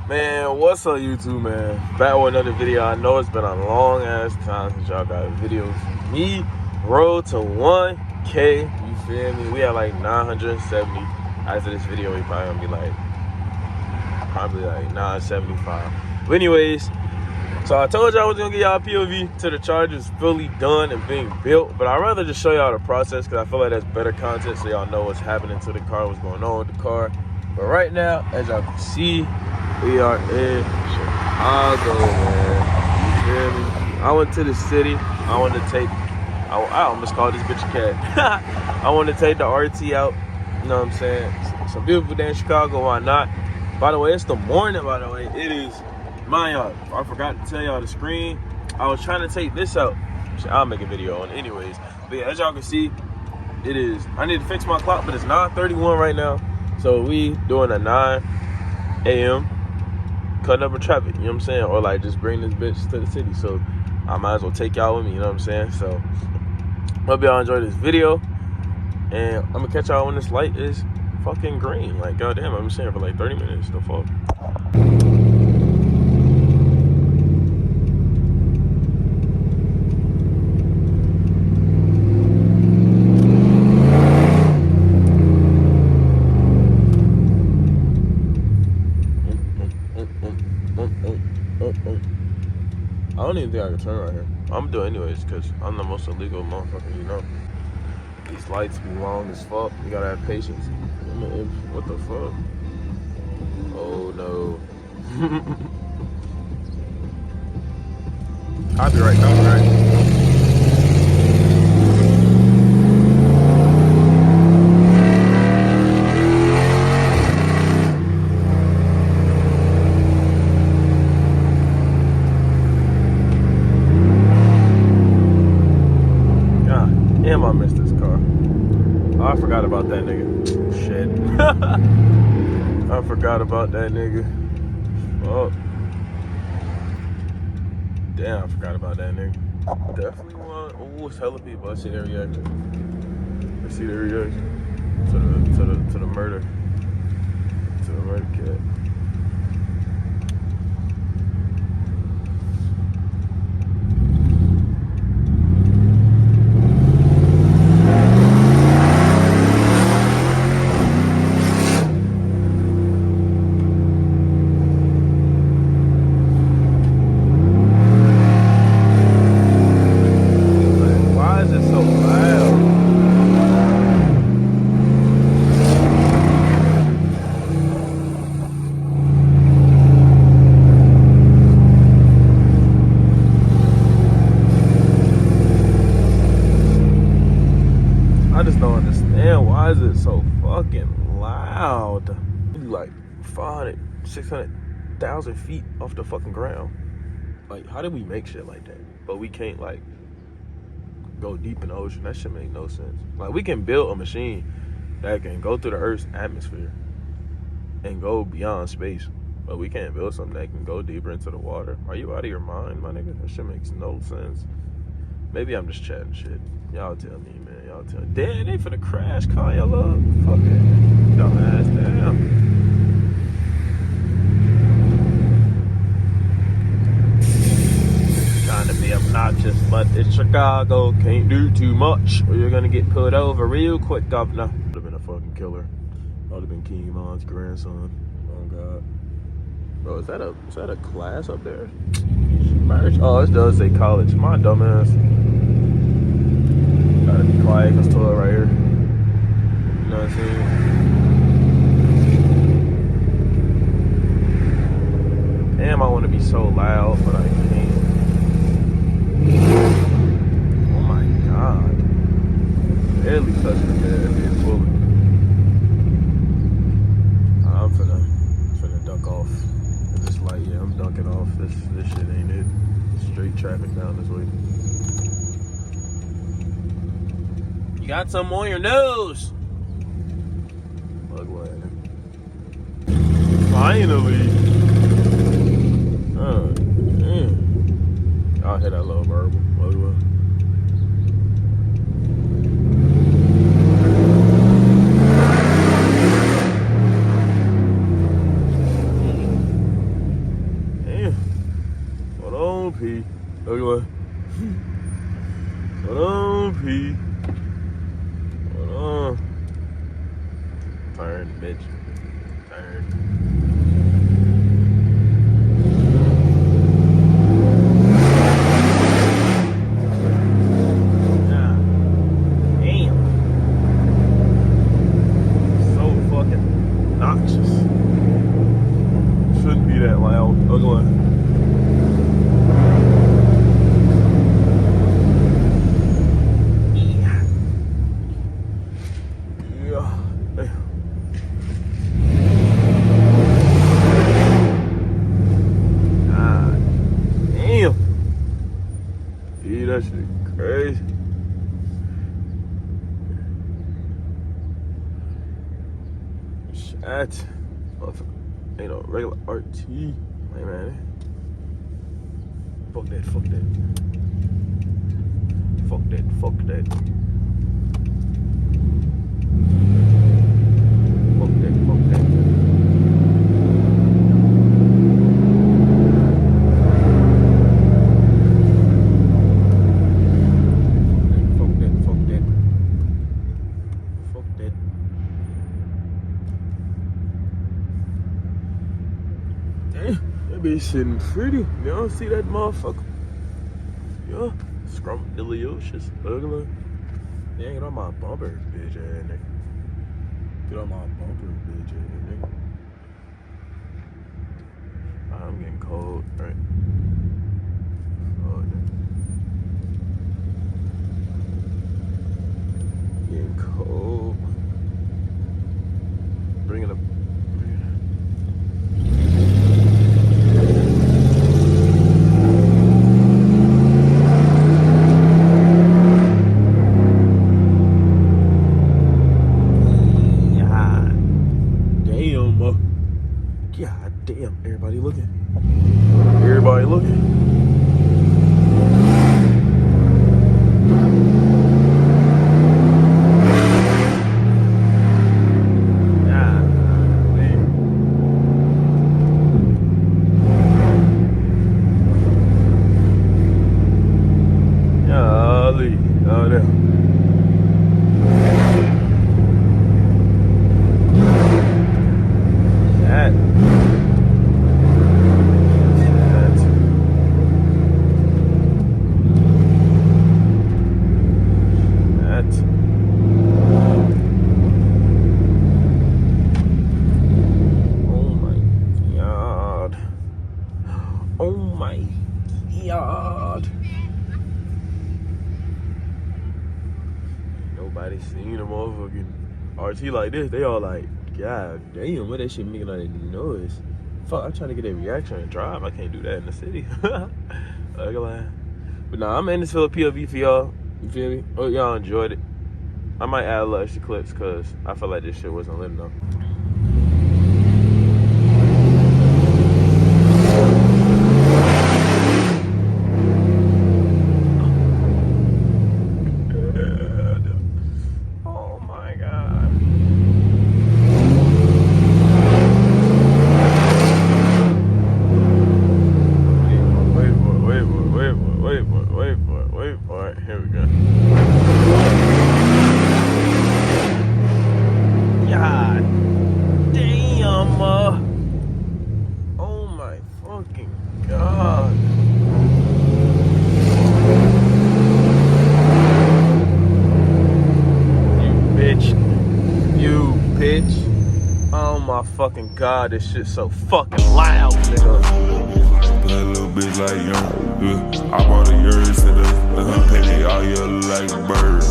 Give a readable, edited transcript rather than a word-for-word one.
Man, what's up YouTube, man? Back with another video. I know it's been a long ass time since y'all got videos from me. Road to 1K, you feel me? We have like 970. After this video, we probably gonna be like 975. But anyways, so I told y'all I was gonna get y'all a POV to the Chargers fully done and being built, but I'd rather just show y'all the process because I feel like that's better content so y'all know what's happening to the car, what's going on with the car. But right now, as y'all can see, we are in Chicago, man. You feel me? I went to the city. I wanted to take, I almost called this bitch a cat. I wanted to take the RT out. You know what I'm saying? It's a beautiful day in Chicago. Why not? By the way, it's the morning, by the way. It is, mind y'all, I forgot to tell y'all the screen. I was trying to take this out. I'll make a video on it anyways. But yeah, as y'all can see, it is, I need to fix my clock, but it's 9:31 right now. So we doing a 9 a.m. cutting up in traffic, you know what I'm saying? Or like just bring this bitch to the city. So I might as well take y'all with me, you know what I'm saying? So hope y'all enjoy this video. And I'm gonna catch y'all when this light is fucking green. Like goddamn, I'm saying for like 30 minutes, the fuck. I don't even think I can turn right here. I'm doing anyways because I'm the most illegal motherfucker, you know. These lights be long as fuck. You gotta have patience. What the fuck? Oh no. Copyright, copyright. Damn, I missed this car. Oh, I forgot about that nigga. Shit. I forgot about that nigga. Fuck. Damn, I forgot about that nigga. Definitely one. Oh, it's hella people. I see their reaction. I see their reaction to the murder. To the murder cat. I just don't understand why is it so fucking loud. Like 500, 600,000 feet off the fucking ground. Like, how did we make shit like that? But we can't like go deep in the ocean. That shit make no sense. Like, we can build a machine that can go through the Earth's atmosphere and go beyond space, but we can't build something that can go deeper into the water. Are you out of your mind, my nigga? That shit makes no sense. Maybe I'm just chatting shit. Y'all tell me, man. Y'all tell me. Damn, they finna crash car y'all up. Fuck it. Dumbass, damn. Trying to be obnoxious, but it's Chicago. Can't do too much or you're gonna get pulled over real quick, governor. Would have been a fucking killer. Would have been King Mon's grandson. Oh God. Bro, is that a class up there? Oh, it does say college. My dumbass. Gotta be quiet, cause toilet right here. You know what I'm saying? Damn, I wanna be so loud, but I can't. Oh my God. Barely touching the bed, being fully. I'm finna duck off. This light, yeah, I'm dunking off. This shit ain't it. Straight traffic down this way. You got something on your nose. Bug wagon. Finally. Oh, damn. I'll hit that little verbal. Bug wagon. P. Look at hold on, P. Hold on. Turn, bitch. Turn. Shouldn't be that loud. Ugly. Yeah. God damn. Yeah, that shit crazy. Shit. Ain't no regular RT. Hey man. Fuck that, fuck that. Fuck that, fuck that. Fuck that, fuck that. Fuck that, fuck that. Fuck that. Damn, that bitch sitting pretty. Y'all see that motherfucker? Yeah, scrumptious. Ugly. Yeah, get on my bumper, bitch ass nigga. Get on my bumper, bitch ass nigga. I'm getting cold, right? Oh, yeah. Getting cold. Bringing up. God damn, everybody looking. Everybody looking. God damn. Golly. Oh, damn. That. Oh my God. Nobody seen a motherfucking RT like this. They all like, God damn, what that shit making all that noise? Fuck, I'm trying to get that reaction and drive. I can't do that in the city. But nah, I'm in this for a POV for y'all. You feel me? Hope y'all enjoyed it. I might add a little extra clips because I feel like this shit wasn't lit enough. Wait for it. Here we go. God damn. Oh my fucking God. You bitch. Oh my fucking God, this shit's so fucking loud, nigga. That little bitch like young, yeah. I bought a yours to the pay me all year like a bird.